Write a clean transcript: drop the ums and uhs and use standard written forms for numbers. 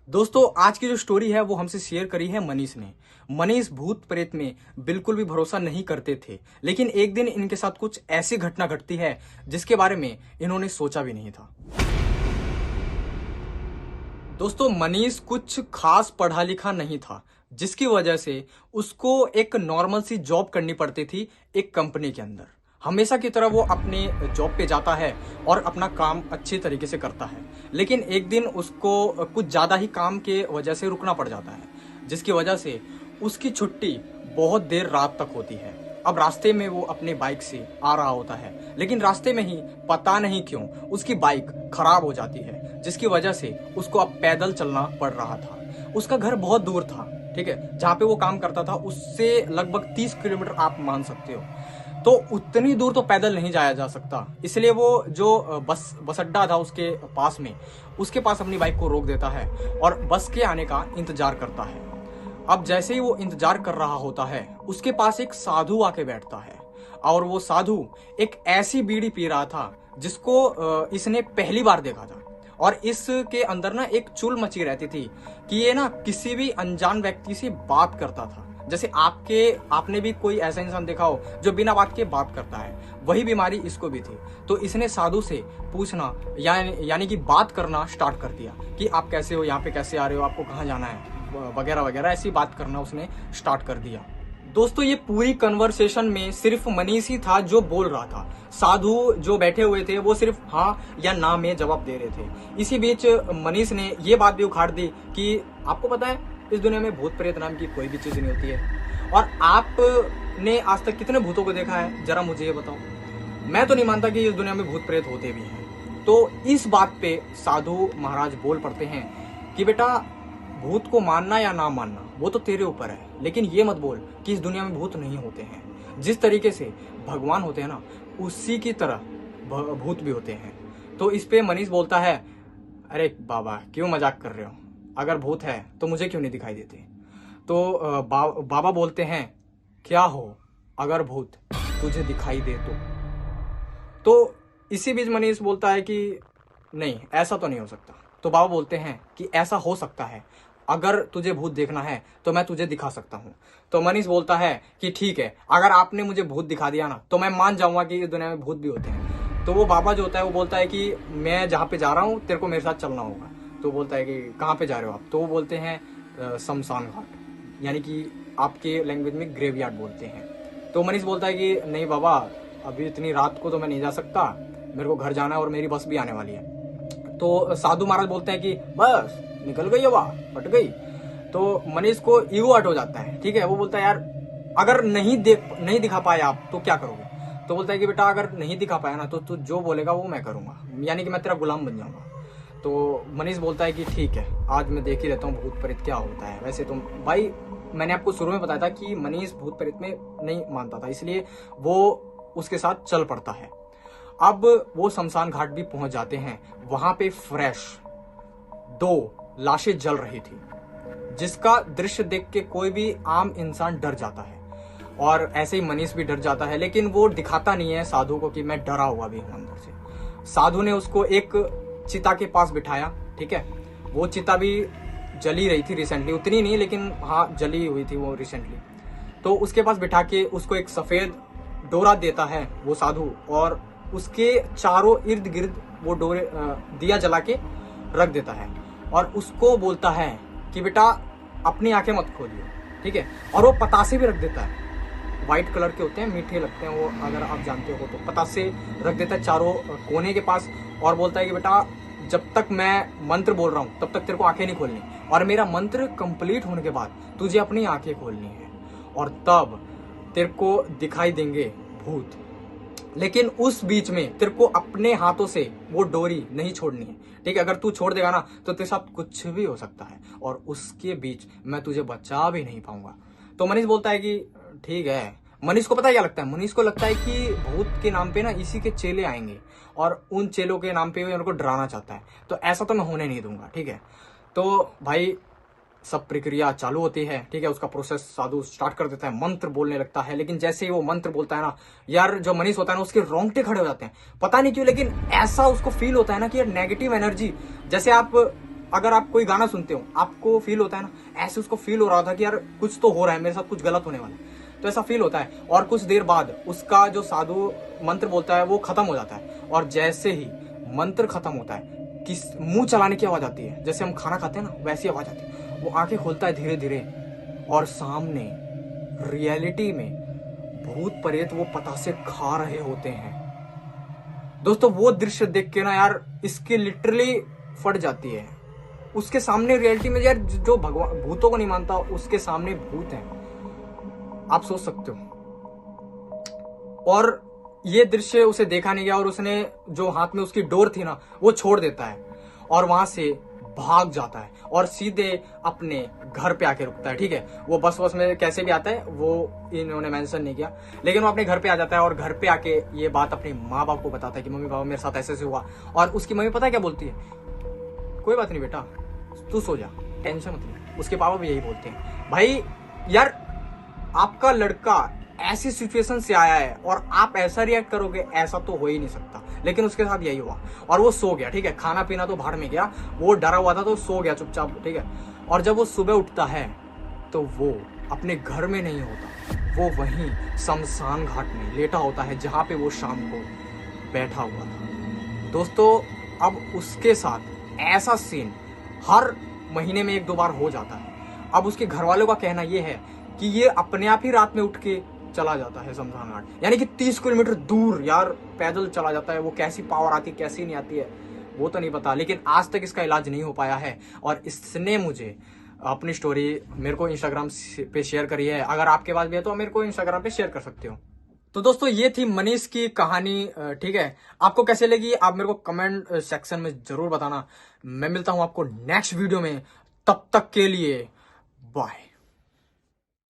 दोस्तों आज की जो स्टोरी है वो हमसे शेयर करी है मनीष ने। मनीष भूत प्रेत में बिल्कुल भी भरोसा नहीं करते थे, लेकिन एक दिन इनके साथ कुछ ऐसी घटना घटती है जिसके बारे में इन्होंने सोचा भी नहीं था। दोस्तों मनीष कुछ खास पढ़ा लिखा नहीं था, जिसकी वजह से उसको एक नॉर्मल सी जॉब करनी पड़ती थी एक कंपनी के अंदर। हमेशा की तरह वो अपने जॉब पे जाता है और अपना काम अच्छी तरीके से करता है, लेकिन एक दिन उसको कुछ ज़्यादा ही काम के वजह से रुकना पड़ जाता है, जिसकी वजह से उसकी छुट्टी बहुत देर रात तक होती है। अब रास्ते में वो अपने बाइक से आ रहा होता है, लेकिन रास्ते में ही पता नहीं क्यों उसकी बाइक खराब हो जाती है, जिसकी वजह से उसको अब पैदल चलना पड़ रहा था। उसका घर बहुत दूर था, ठीक है, जहाँ पे वो काम करता था उससे लगभग 30 किलोमीटर आप मान सकते हो। तो उतनी दूर तो पैदल नहीं जाया जा सकता, इसलिए वो जो बस अड्डा था उसके पास में, उसके पास अपनी बाइक को रोक देता है और बस के आने का इंतजार करता है। अब जैसे ही वो इंतजार कर रहा होता है, उसके पास एक साधु आके बैठता है और वो साधु एक ऐसी बीड़ी पी रहा था जिसको इसने पहली बार देखा था। और इसके अंदर ना एक चुल मची रहती थी कि ये ना किसी भी अनजान व्यक्ति से बात करता था। जैसे आपने भी कोई ऐसा इंसान देखा हो जो बिना बात के बात करता है, वही बीमारी इसको भी थी। तो इसने साधु से पूछना यानी कि बात करना स्टार्ट कर दिया कि आप कैसे हो, यहाँ पे कैसे आ रहे हो, आपको कहाँ जाना है, वगैरह वगैरह ऐसी बात करना उसने स्टार्ट कर दिया। दोस्तों ये पूरी कन्वर्सेशन में सिर्फ मनीष ही था जो बोल रहा था। साधु जो बैठे हुए थे वो सिर्फ हाँ या ना में जवाब दे रहे थे। इसी बीच मनीष ने ये बात भी उखाड़ दी कि आपको पता है इस दुनिया में भूत प्रेत नाम की कोई भी चीज नहीं होती है, और आपने आज तक कितने भूतों को देखा है जरा मुझे ये बताओ। मैं तो नहीं मानता कि इस दुनिया में भूत प्रेत होते भी हैं। तो इस बात पे साधु महाराज बोल पड़ते हैं कि बेटा भूत को मानना या ना मानना वो तो तेरे ऊपर है, लेकिन ये मत बोल कि इस दुनिया में भूत नहीं होते हैं। जिस तरीके से भगवान होते हैं ना, उसी की तरह भूत भी होते हैं। तो इस पे मनीष बोलता है, अरे बाबा क्यों मजाक कर रहे हो, अगर भूत है तो मुझे क्यों नहीं दिखाई देते। तो बाबा बोलते हैं, क्या हो अगर भूत तुझे दिखाई दे तो इसी बीच मनीष बोलता है कि नहीं ऐसा तो नहीं हो सकता। तो बाबा बोलते हैं कि ऐसा हो सकता है, अगर तुझे भूत देखना है तो मैं तुझे दिखा सकता हूँ। तो मनीष बोलता है कि ठीक है, अगर आपने मुझे भूत दिखा दिया ना तो मैं मान जाऊंगा कि इस दुनिया में भूत भी होते हैं। तो वो बाबा जो होता है वो बोलता है कि मैं जहाँ पे जा रहा हूँ तेरे को मेरे साथ चलना होगा। तो बोलता है कि कहाँ पे जा रहे हो आप। तो वो बोलते हैं शमशान घाट, यानी कि आपके लैंग्वेज में ग्रेवयार्ड बोलते हैं। तो मनीष बोलता है कि नहीं बाबा अभी इतनी रात को तो मैं नहीं जा सकता, मेरे को घर जाना है और मेरी बस भी आने वाली है। तो साधु महाराज बोलते हैं कि बस निकल गई हवा, फट गई। तो मनीष को ईगो हर्ट हो जाता है, ठीक है। वो बोलता है यार अगर नहीं दिखा पाए आप तो क्या करोगे। तो बोलता है कि बेटा अगर नहीं दिखा पाया ना तो तू जो बोलेगा वो मैं करूंगा, यानी कि मैं तेरा गुलाम बन जाऊंगा। तो मनीष बोलता है कि ठीक है, आज मैं देख ही रहता हूँ भूत प्रेत क्या होता है। वैसे तो भाई मैंने आपको शुरू में बताया था कि मनीष भूत प्रेत में नहीं मानता था, इसलिए वो उसके साथ चल पड़ता है। अब वो शमशान घाट भी पहुंच जाते हैं। वहां पे फ्रेश 2 लाशें जल रही थी, जिसका दृश्य देख के कोई भी आम इंसान डर जाता है, और ऐसे ही मनीष भी डर जाता है, लेकिन वो दिखाता नहीं है साधु को कि मैं डरा हुआ भी हूं अंदर से। साधु ने उसको एक चिता के पास बिठाया, ठीक है। वो चिता भी जली रही थी रिसेंटली, उतनी नहीं लेकिन हाँ जली हुई थी वो रिसेंटली। तो उसके पास बिठा के उसको एक सफेद डोरा देता है वो साधु, और उसके चारों इर्द गिर्द वो डोरे दिया जला के रख देता है, और उसको बोलता है कि बेटा अपनी आंखें मत खोलिए, ठीक है। और वो पतासे भी रख देता है, व्हाइट कलर के होते हैं, मीठे लगते हैं वो, अगर आप जानते हो तो। पतासे रख देता है चारों कोने के पास, और बोलता है कि बेटा जब तक मैं मंत्र बोल रहा हूँ तब तक तेरे को आंखें नहीं खोलनी, और मेरा मंत्र कंप्लीट होने के बाद तुझे अपनी आंखें खोलनी है, और तब तेरे को दिखाई देंगे भूत। लेकिन उस बीच में तेरे को अपने हाथों से वो डोरी नहीं छोड़नी है, ठीक है। अगर तू छोड़ देगा ना तो तेरे साथ कुछ भी हो सकता है, और उसके बीच मैं तुझे बचा भी नहीं पाऊंगा। तो मनीष बोलता है कि ठीक है। मनीष को पता है क्या लगता है, मनीष को लगता है कि भूत के नाम पे ना इसी के चेले आएंगे, और उन चेलों के नाम पे उनको डराना चाहता है। तो ऐसा तो मैं होने नहीं दूंगा, ठीक है। तो भाई सब प्रक्रिया चालू होती है, ठीक है। उसका प्रोसेस साधु स्टार्ट कर देता है, मंत्र बोलने लगता है। लेकिन जैसे ही वो मंत्र बोलता है ना यार, जो मनीष होता है ना उसके रोंगटे खड़े हो जाते हैं, पता नहीं क्यों, लेकिन ऐसा उसको फील होता है ना कि यार नेगेटिव एनर्जी, जैसे आप अगर आप कोई गाना सुनते हो, आपको फील होता है ना, ऐसे उसको फील हो रहा था कि यार कुछ तो हो रहा है मेरे साथ, कुछ गलत होने वाला है, तो ऐसा फील होता है। और कुछ देर बाद उसका जो साधु मंत्र बोलता है वो खत्म हो जाता है, और जैसे ही मंत्र खत्म होता है, किस मुंह चलाने की आवाज आती है, जैसे हम खाना खाते हैं ना वैसी आवाज आती है। वो आंखें खोलता है धीरे धीरे, और सामने रियलिटी में भूत प्रेत वो पतासे खा रहे होते हैं। दोस्तों वो दृश्य देख के ना यार इसकी लिटरली फट जाती है। उसके सामने रियलिटी में यार जो भगवान भूतों को नहीं मानता, उसके सामने भूत हैं, आप सोच सकते हो। और ये दृश्य उसे देखा नहीं गया, और उसने जो हाथ में उसकी डोर थी ना वो छोड़ देता है, और वहां से भाग जाता है, और सीधे अपने घर पे आके रुकता है। ठीक है, वो बस में कैसे भी आता है वो इन्होंने मेंशन नहीं किया, लेकिन वो अपने घर पे आ जाता है, और घर पे आके ये बात अपने माँ बाप को बताता है कि मम्मी पापा मेरे साथ ऐसे ऐसे हुआ। और उसकी मम्मी पता है क्या बोलती है? कोई बात नहीं बेटा, तू सो जा, टेंशन मत ले। उसके पापा भी यही बोलते हैं, भाई यार आपका लड़का ऐसी सिचुएशन से आया है और आप ऐसा रिएक्ट करोगे, ऐसा तो हो ही नहीं सकता। लेकिन उसके साथ यही हुआ, और वो सो गया। ठीक है, खाना पीना तो भाड़ में गया, वो डरा हुआ था तो सो गया चुपचाप। ठीक है, और जब वो सुबह उठता है तो वो अपने घर में नहीं होता, वो वहीं शमशान घाट में लेटा होता है जहां पे वो शाम को बैठा हुआ था। दोस्तों अब उसके साथ ऐसा सीन हर महीने में 1-2 बार हो जाता है। अब उसके घर वालों का कहना यह है कि ये अपने आप ही रात में उठ के चला जाता है शमशान घाट, यानी कि 30 किलोमीटर दूर यार पैदल चला जाता है। वो कैसी पावर आती है कैसी नहीं आती है वो तो नहीं पता, लेकिन आज तक इसका इलाज नहीं हो पाया है। और इसने मुझे अपनी स्टोरी मेरे को इंस्टाग्राम पे शेयर करी है। अगर आपके पास भी है तो मेरे को इंस्टाग्राम पे शेयर कर सकते हो। तो दोस्तों ये थी मनीष की कहानी। ठीक है, आपको कैसे लगी आप मेरे को कमेंट सेक्शन में जरूर बताना। मैं मिलता हूं आपको नेक्स्ट वीडियो में, तब तक के लिए बाय।